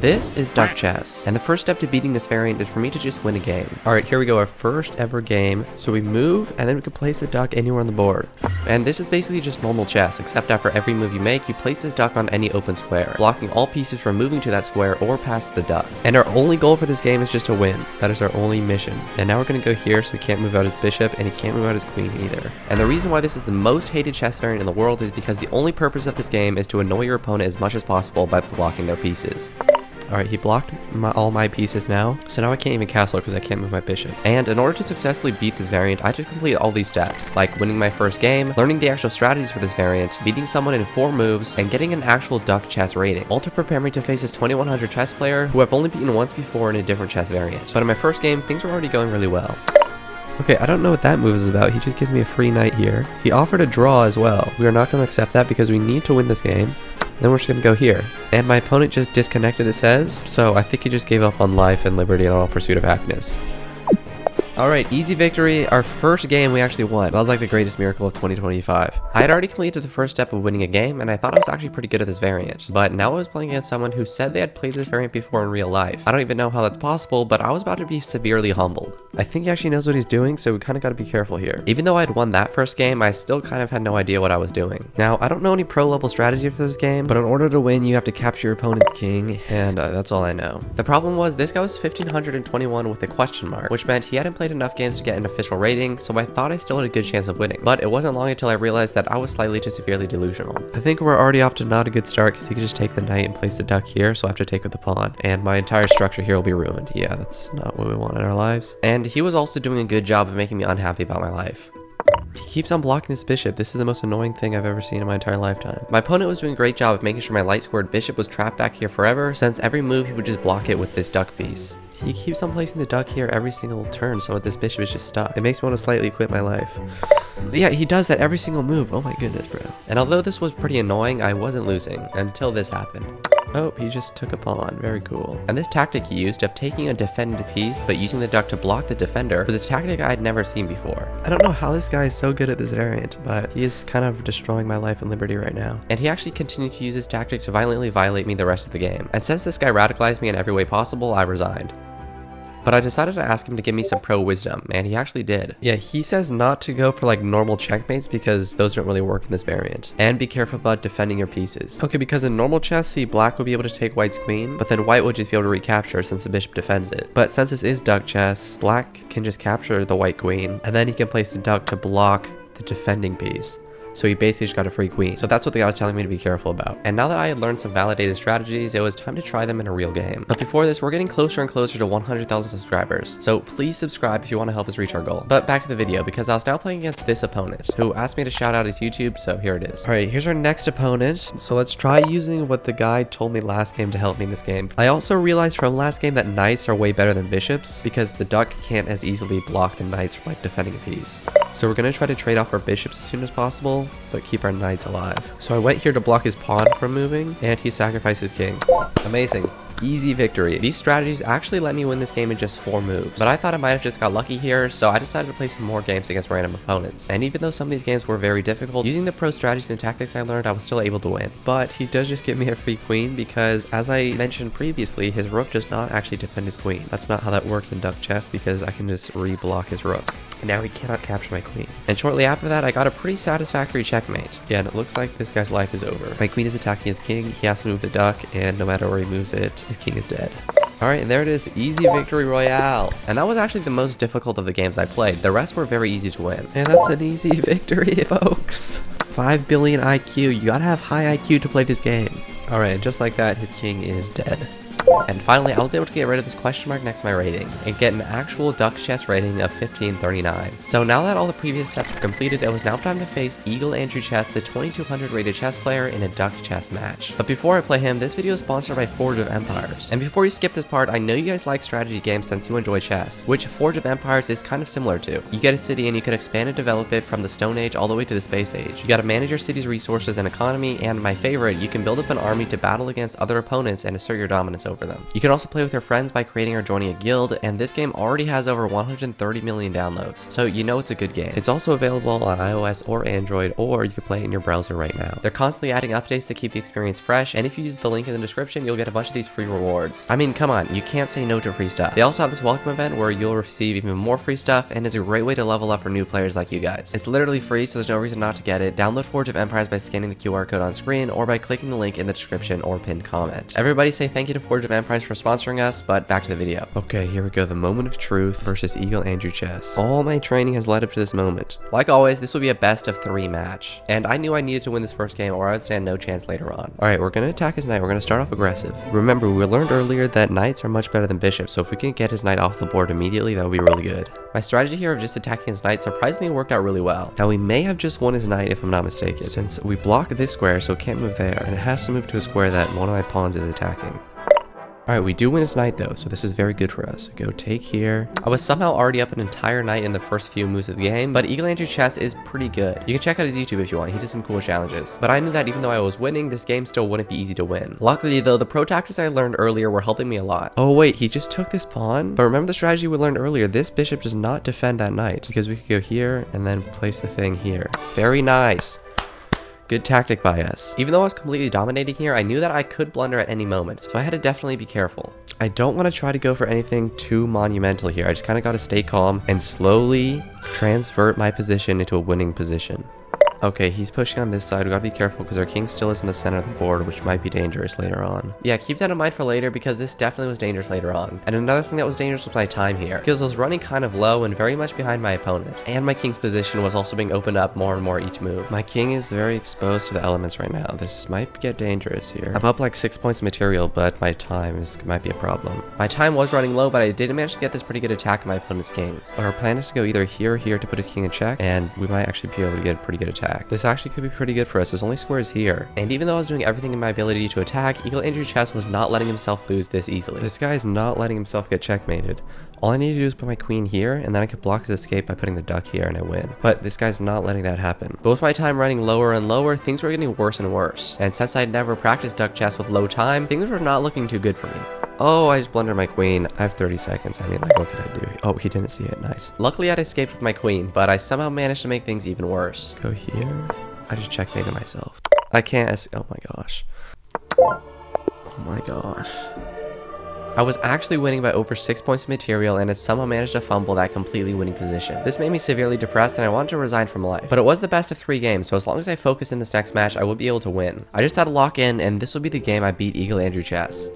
This is duck chess, and the first step to beating this variant is for me to just win a game. Alright, here we go, our first ever game. So we move, and then we can place the duck anywhere on the board. And this is basically just normal chess, except after every move you make, you place this duck on any open square, blocking all pieces from moving to that square or past the duck. And our only goal for this game is just to win. That is our only mission. And now we're going to go here, so he can't move out his bishop, and he can't move out his queen either. And the reason why this is the most hated chess variant in the world is because the only purpose of this game is to annoy your opponent as much as possible by blocking their pieces. Alright, he blocked all my pieces now, so now I can't even castle because I can't move my bishop. And in order to successfully beat this variant, I have to complete all these steps, like winning my first game, learning the actual strategies for this variant, beating someone in 4 moves, and getting an actual duck chess rating, all to prepare me to face this 2100 chess player who I've only beaten once before in a different chess variant. But in my first game, things were already going really well. Okay, I don't know what that move is about. He just gives me a free knight here. He offered a draw as well. We are not going to accept that because we need to win this game. Then we're just going to go here. And my opponent just disconnected, it says. So I think he just gave up on life and liberty and all pursuit of happiness. Alright, easy victory. Our first game we actually won. That was like the greatest miracle of 2025. I had already completed the first step of winning a game, and I thought I was actually pretty good at this variant. But now I was playing against someone who said they had played this variant before in real life. I don't even know how that's possible, but I was about to be severely humbled. I think he actually knows what he's doing, so we kind of got to be careful here. Even though I had won that first game, I still kind of had no idea what I was doing. Now, I don't know any pro level strategy for this game, but in order to win, you have to capture your opponent's king, and that's all I know. The problem was, this guy was 1521 with a question mark, which meant he hadn't played enough games to get an official rating, so I thought I still had a good chance of winning. But it wasn't long until I realized that I was slightly to severely delusional. I think we're already off to not a good start because he could just take the knight and place the duck here, so I have to take with the pawn. And my entire structure here will be ruined. Yeah, that's not what we want in our lives. And he was also doing a good job of making me unhappy about my life. He keeps on blocking this bishop. This is the most annoying thing I've ever seen in my entire lifetime. My opponent was doing a great job of making sure my light squared bishop was trapped back here forever, since every move he would just block it with this duck piece. He keeps on placing the duck here every single turn, so this bishop is just stuck. It makes me want to slightly quit my life. But yeah, he does that every single move. Oh my goodness, bro. And although this was pretty annoying, I wasn't losing until this happened. Oh, he just took a pawn. Very cool. And this tactic he used of taking a defended piece but using the duck to block the defender was a tactic I had never seen before. I don't know how this guy is so good at this variant, but he is kind of destroying my life and liberty right now. And he actually continued to use this tactic to violently violate me the rest of the game. And since this guy radicalized me in every way possible, I resigned. But I decided to ask him to give me some pro wisdom, and he actually did. Yeah, he says not to go for like normal checkmates because those don't really work in this variant. And be careful about defending your pieces. Okay, because in normal chess, see, black would be able to take white's queen, but then white would just be able to recapture since the bishop defends it. But since this is duck chess, black can just capture the white queen, and then he can place the duck to block the defending piece. So he basically just got a free queen. So that's what the guy was telling me to be careful about. And now that I had learned some validated strategies, it was time to try them in a real game. But before this, we're getting closer and closer to 100,000 subscribers. So please subscribe if you want to help us reach our goal. But back to the video, because I was now playing against this opponent who asked me to shout out his YouTube, so here it is. All right, here's our next opponent. So let's try using what the guy told me last game to help me in this game. I also realized from last game that knights are way better than bishops because the duck can't as easily block the knights from like defending a piece. So we're going to try to trade off our bishops as soon as possible, but keep our knights alive. So I went here to block his pawn from moving, and he sacrificed his king. Amazing. Easy victory. These strategies actually let me win this game in just 4 moves, but I thought I might have just got lucky here, so I decided to play some more games against random opponents. And even though some of these games were very difficult, using the pro strategies and tactics I learned, I was still able to win. But he does just give me a free queen because, as I mentioned previously, his rook does not actually defend his queen. That's not how that works in duck chess because I can just re-block his rook. And now he cannot capture my queen. And shortly after that, I got a pretty satisfactory checkmate. Yeah, and it looks like this guy's life is over. My queen is attacking his king, he has to move the duck, and no matter where he moves it, his king is dead. Alright, and there it is, the easy victory royale. And that was actually the most difficult of the games I played. The rest were very easy to win. And that's an easy victory, folks. 5 billion IQ. You gotta have high IQ to play this game. Alright, and just like that, his king is dead. And finally, I was able to get rid of this question mark next to my rating and get an actual duck chess rating of 1539. So now that all the previous steps were completed, it was now time to face Eagle Andrew Chess, the 2200 rated chess player, in a duck chess match. But before I play him, this video is sponsored by Forge of Empires. And before you skip this part, I know you guys like strategy games since you enjoy chess, which Forge of Empires is kind of similar to. You get a city and you can expand and develop it from the Stone Age all the way to the Space Age. You gotta manage your city's resources and economy, and my favorite, you can build up an army to battle against other opponents and assert your dominance over over them. You can also play with your friends by creating or joining a guild, and this game already has over 130 million downloads, so you know it's a good game. It's also available on iOS or Android, or you can play it in your browser right now. They're constantly adding updates to keep the experience fresh, and if you use the link in the description, you'll get a bunch of these free rewards. I mean, come on, you can't say no to free stuff. They also have this welcome event where you'll receive even more free stuff, and it's a great way to level up for new players like you guys. It's literally free, so there's no reason not to get it. Download Forge of Empires by scanning the QR code on screen or by clicking the link in the description or pinned comment. Everybody say thank you to Forge of Empires for sponsoring us, but back to the video. Okay, here we go. The moment of truth versus Eagle Andrew chess. All my training has led up to this moment. Like always, this will be a best of 3 match, and I knew I needed to win this first game or I would stand no chance later on. Alright, we're gonna attack his knight. We're gonna start off aggressive. Remember, we learned earlier that knights are much better than bishops, so if we can get his knight off the board immediately, that would be really good. My strategy here of just attacking his knight surprisingly worked out really well. Now, we may have just won his knight if I'm not mistaken, since we blocked this square, so it can't move there, and it has to move to a square that one of my pawns is attacking. Alright, we do win his knight though, so this is very good for us. Go take here. I was somehow already up an entire knight in the first few moves of the game, but Eagle Andrew Chess is pretty good. You can check out his YouTube if you want, he does some cool challenges. But I knew that even though I was winning, this game still wouldn't be easy to win. Luckily though, the pro tactics I learned earlier were helping me a lot. Oh wait, he just took this pawn? But remember the strategy we learned earlier, this bishop does not defend that knight, because we could go here and then place the thing here. Very nice. Good tactic by us. Even though I was completely dominating here, I knew that I could blunder at any moment, so I had to definitely be careful. I don't want to try to go for anything too monumental here. I just kind of got to stay calm and slowly transvert my position into a winning position. Okay, he's pushing on this side. We gotta be careful because our king still is in the center of the board, which might be dangerous later on. Yeah, keep that in mind for later because this definitely was dangerous later on. And another thing that was dangerous was my time here, because I was running kind of low and very much behind my opponent. And my king's position was also being opened up more and more each move. My king is very exposed to the elements right now. This might get dangerous here. I'm up like 6 points of material, but my time might be a problem. My time was running low, but I did manage to get this pretty good attack on my opponent's king. Our plan is to go either here or here to put his king in check, and we might actually be able to get a pretty good attack. This actually could be pretty good for us. There's only squares here. And even though I was doing everything in my ability to attack, Eagle Andrew Chess was not letting himself lose this easily. This guy is not letting himself get checkmated. All I need to do is put my queen here, and then I could block his escape by putting the duck here, and I win. But this guy's not letting that happen. But with my time running lower and lower, things were getting worse and worse. And since I'd never practiced duck chess with low time, things were not looking too good for me. Oh, I just blundered my queen. I have 30 seconds. I mean, like, what could I do? Oh, he didn't see it. Nice. Luckily, I'd escaped with my queen, but I somehow managed to make things even worse. Go here. I just checkmated myself. I can't. Oh my gosh. Oh my gosh. I was actually winning by over 6 points of material and had somehow managed to fumble that completely winning position. This made me severely depressed and I wanted to resign from life. But it was the best of 3 games, so as long as I focused in this next match, I would be able to win. I just had to lock in, and this would be the game I beat Eagle Andrew Chess.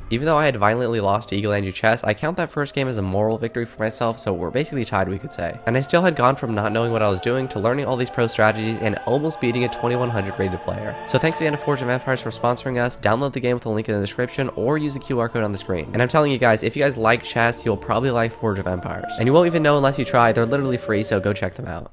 Even though I had violently lost to Eagle Andrew Chess, I count that first game as a moral victory for myself, so we're basically tied, we could say. And I still had gone from not knowing what I was doing to learning all these pro strategies and almost beating a 2100 rated player. So thanks again to Forge of Empires for sponsoring us. Download the game with the link in the description or use the QR code on the screen. And I'm telling you guys, if you guys like chess, you'll probably like Forge of Empires. And you won't even know unless you try. They're literally free, so go check them out.